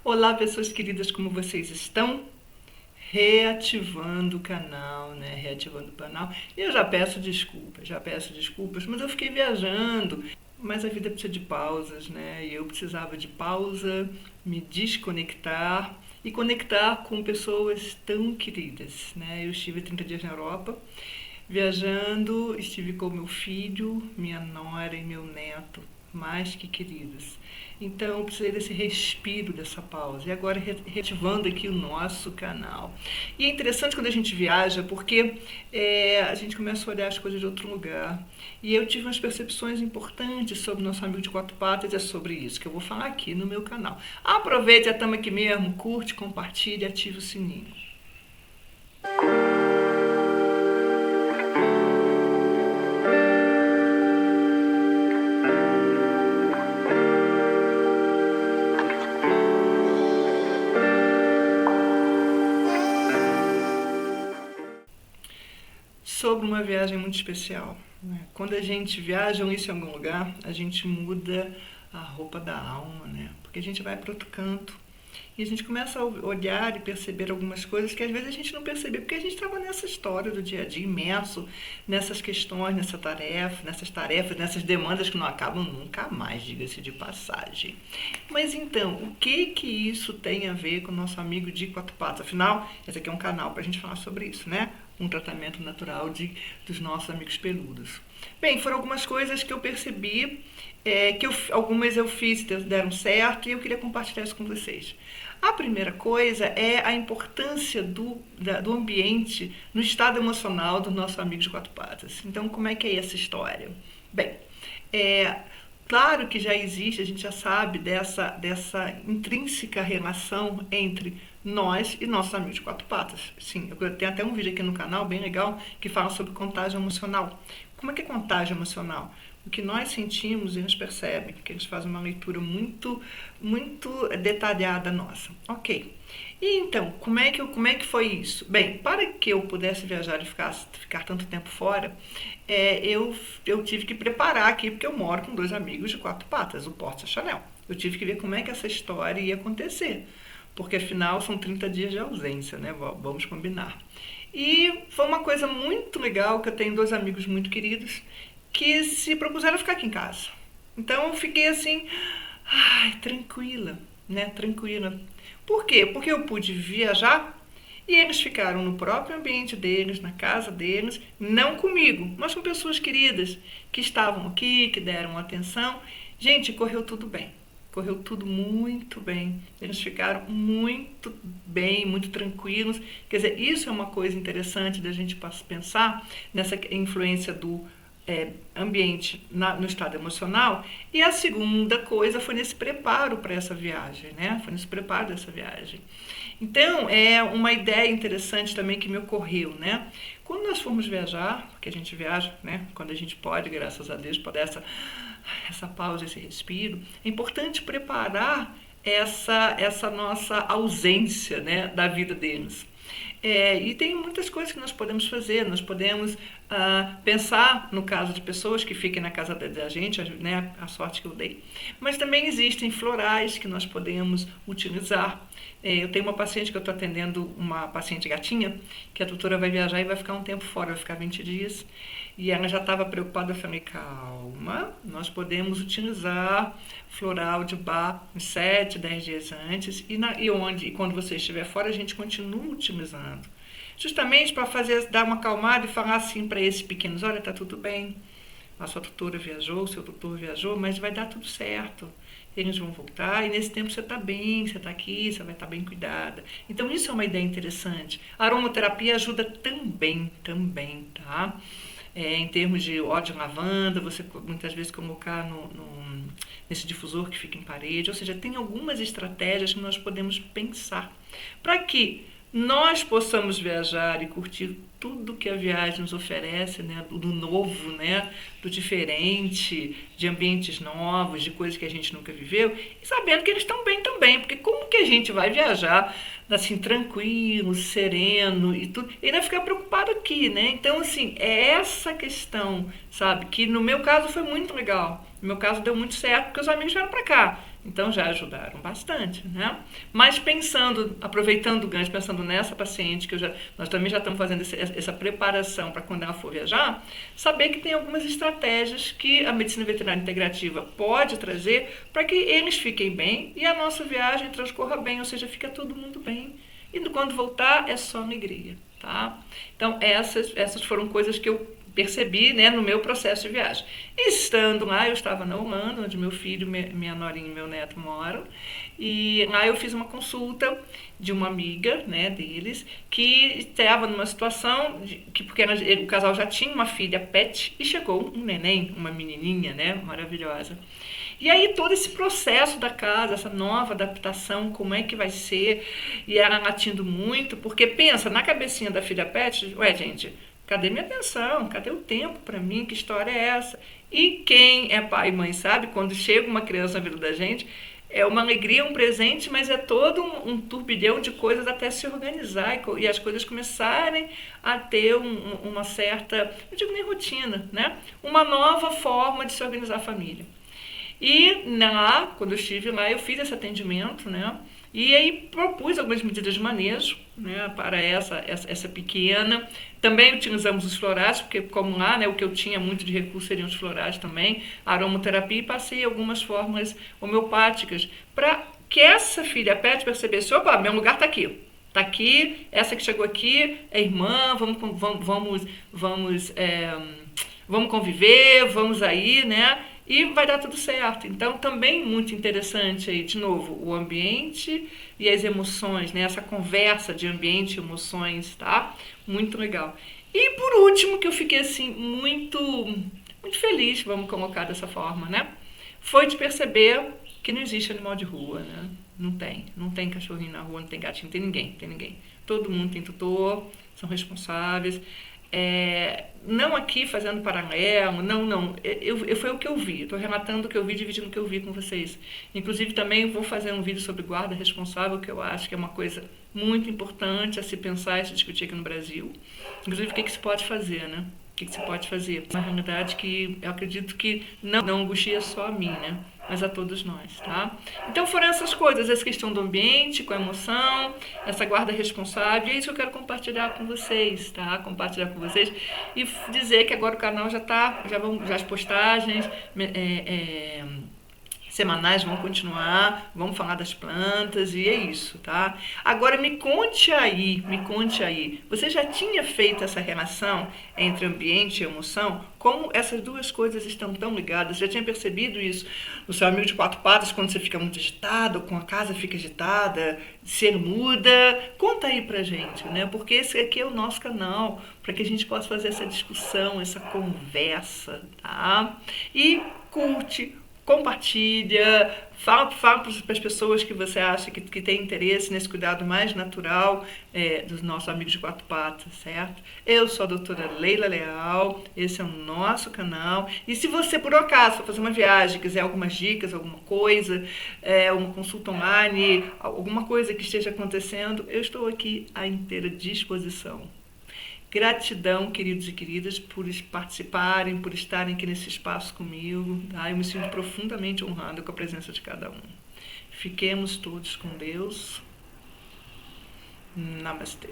Olá, pessoas queridas, como vocês estão? Reativando o canal, né? Reativando o canal. E eu já peço desculpas, mas eu fiquei viajando. Mas a vida precisa de pausas, né? E eu precisava de pausa, me desconectar e conectar com pessoas tão queridas, né? Eu estive 30 dias na Europa, viajando, estive com meu filho, minha nora e meu neto, mais que queridos. Então eu precisei desse respiro, dessa pausa. E agora reativando aqui o nosso canal. E é interessante quando a gente viaja, porque a gente começa a olhar as coisas de outro lugar. E eu tive umas percepções importantes sobre o nosso amigo de quatro patas, e é sobre isso que eu vou falar aqui no meu canal. Aproveite, já estamos aqui mesmo, curte, compartilhe e ative o sininho. Sobre uma viagem muito especial, né? Quando a gente viaja ou isso em algum lugar, a gente muda a roupa da alma, né? Porque a gente vai para outro canto e a gente começa a olhar e perceber algumas coisas que às vezes a gente não percebia, porque a gente estava nessa história do dia a dia imenso, nessas questões, nessas tarefas, nessas demandas que não acabam nunca mais, diga-se de passagem. Mas então, o que isso tem a ver com o nosso amigo de quatro patas? Afinal, esse aqui é um canal para a gente falar sobre isso, né? Um tratamento natural dos nossos amigos peludos. Bem, foram algumas coisas que eu percebi, algumas eu fiz, deram certo, e eu queria compartilhar isso com vocês. A primeira coisa é a importância do ambiente no estado emocional do nosso amigo de quatro patas. Então, como é que é essa história? Bem, claro que já existe, a gente já sabe dessa intrínseca relação entre nós e nossos amigos de quatro patas. Sim, eu tenho até um vídeo aqui no canal bem legal que fala sobre contágio emocional. Como é que é contágio emocional? O que nós sentimos, eles percebem, que eles fazem uma leitura muito detalhada nossa. Ok. E então, como é que foi isso? Bem, para que eu pudesse viajar e ficar tanto tempo fora, eu tive que preparar aqui, porque eu moro com dois amigos de quatro patas, o Porsche e a Chanel. Eu tive que ver como é que essa história ia acontecer, porque afinal são 30 dias de ausência, né? Vamos combinar. E foi uma coisa muito legal, que eu tenho dois amigos muito queridos que se propuseram a ficar aqui em casa. Então eu fiquei assim, tranquila, né? Tranquila. Por quê? Porque eu pude viajar e eles ficaram no próprio ambiente deles, na casa deles, não comigo, mas com pessoas queridas que estavam aqui, que deram atenção. Gente, correu tudo bem. Correu tudo muito bem. Eles ficaram muito bem, muito tranquilos. Quer dizer, isso é uma coisa interessante da gente pensar nessa influência do ambiente no estado emocional. E a segunda coisa foi nesse preparo para essa viagem, né? Foi nesse preparo dessa viagem. Então, é uma ideia interessante também que me ocorreu, né? Quando nós formos viajar, porque a gente viaja, né? Quando a gente pode, graças a Deus, poder essa pausa, esse respiro, é importante preparar essa nossa ausência, né, da vida deles. E tem muitas coisas que nós podemos fazer. Nós podemos pensar no caso de pessoas que fiquem na casa da gente, né, a sorte que eu dei. Mas também existem florais que nós podemos utilizar. Eu tenho uma paciente que eu estou atendendo, uma paciente gatinha, que a doutora vai viajar e vai ficar um tempo fora, vai ficar 20 dias. E ela já estava preocupada, eu falei, calma, nós podemos utilizar floral de bar uns 7, 10 dias antes, e quando você estiver fora, a gente continua utilizando. Justamente para dar uma acalmada e falar assim para esses pequenos, olha, tá tudo bem, a sua tutora viajou, o seu tutor viajou, mas vai dar tudo certo. Eles vão voltar e nesse tempo você está bem, você está aqui, você vai estar bem cuidada. Então isso é uma ideia interessante. A aromaterapia ajuda também, tá? Em termos de óleo de lavanda, você muitas vezes colocar nesse difusor que fica em parede. Ou seja, tem algumas estratégias que nós podemos pensar para que nós possamos viajar e curtir tudo que a viagem nos oferece, né? Do novo, né? Do diferente, de ambientes novos, de coisas que a gente nunca viveu, e sabendo que eles estão bem também, porque como que a gente vai viajar assim, tranquilo, sereno e tudo, e ainda ficar preocupado aqui, né? Então, assim, é essa questão, sabe? Que no meu caso foi muito legal. No meu caso deu muito certo, porque os amigos vieram para cá. Então já ajudaram bastante, né? Mas pensando, aproveitando o gancho, pensando nessa paciente, nós também já estamos fazendo essa preparação para quando ela for viajar, saber que tem algumas estratégias que a medicina veterinária integrativa pode trazer para que eles fiquem bem e a nossa viagem transcorra bem, ou seja, fica todo mundo bem. E quando voltar é só alegria, tá? Então essas foram coisas que eu percebi, né, no meu processo de viagem. Estando lá, eu estava na Holanda, onde meu filho, minha norinha e meu neto moram, e lá eu fiz uma consulta de uma amiga, né, deles, que estava numa situação, porque o casal já tinha uma filha pet, e chegou um neném, uma menininha, né, maravilhosa. E aí todo esse processo da casa, essa nova adaptação, como é que vai ser, e ela latindo muito, porque pensa, na cabecinha da filha pet, ué gente, cadê minha atenção? Cadê o tempo para mim? Que história é essa? E quem é pai e mãe sabe, quando chega uma criança na vida da gente, é uma alegria, um presente, mas é todo um turbilhão de coisas até se organizar e as coisas começarem a ter uma certa, não digo nem rotina, né? Uma nova forma de se organizar a família. E lá, quando eu estive lá, eu fiz esse atendimento, né? E aí propus algumas medidas de manejo, né, para essa pequena. Também utilizamos os florais, porque como lá, né, o que eu tinha muito de recurso seriam os florais também, aromaterapia, e passei algumas fórmulas homeopáticas para que essa filha pet percebesse, opa, meu lugar está aqui. Está aqui, essa que chegou aqui é irmã, vamos conviver, vamos aí, né? E vai dar tudo certo. Então, também muito interessante aí, de novo, o ambiente e as emoções, né? Essa conversa de ambiente e emoções, tá? Muito legal. E por último, que eu fiquei assim, muito feliz, vamos colocar dessa forma, né? Foi de perceber que não existe animal de rua, né? Não tem cachorrinho na rua, não tem gatinho, não tem ninguém. Todo mundo tem tutor, são responsáveis. Não aqui fazendo paralelo, não. Foi o que eu vi. Estou relatando o que eu vi, dividindo o que eu vi com vocês. Inclusive também vou fazer um vídeo sobre guarda responsável, que eu acho que é uma coisa muito importante a se pensar e se discutir aqui no Brasil. Inclusive o que se pode fazer, né? O que se pode fazer? Uma realidade que eu acredito que não angustia só a mim, né? Mas a todos nós, tá? Então foram essas coisas, essa questão do ambiente, com a emoção, essa guarda responsável, e é isso que eu quero compartilhar com vocês, tá? Compartilhar com vocês e dizer que agora o canal já as postagens semanais vão continuar, vamos falar das plantas e é isso, tá? Agora me conte aí, você já tinha feito essa relação entre ambiente e emoção? Como essas duas coisas estão tão ligadas? Já tinha percebido isso no seu amigo de quatro patas, quando você fica muito agitado, com a casa fica agitada, se muda? Conta aí pra gente, né? Porque esse aqui é o nosso canal, para que a gente possa fazer essa discussão, essa conversa, tá? E curte, compartilha, fala para as pessoas que você acha que tem interesse nesse cuidado mais natural dos nossos amigos de quatro patas, certo? Eu sou a doutora Leila Leal, esse é o nosso canal, e se você por acaso for fazer uma viagem, quiser algumas dicas, alguma coisa, uma consulta online, alguma coisa que esteja acontecendo, eu estou aqui à inteira disposição. Gratidão, queridos e queridas, por participarem, por estarem aqui nesse espaço comigo. Tá? Eu me sinto profundamente honrada com a presença de cada um. Fiquemos todos com Deus. Namastê.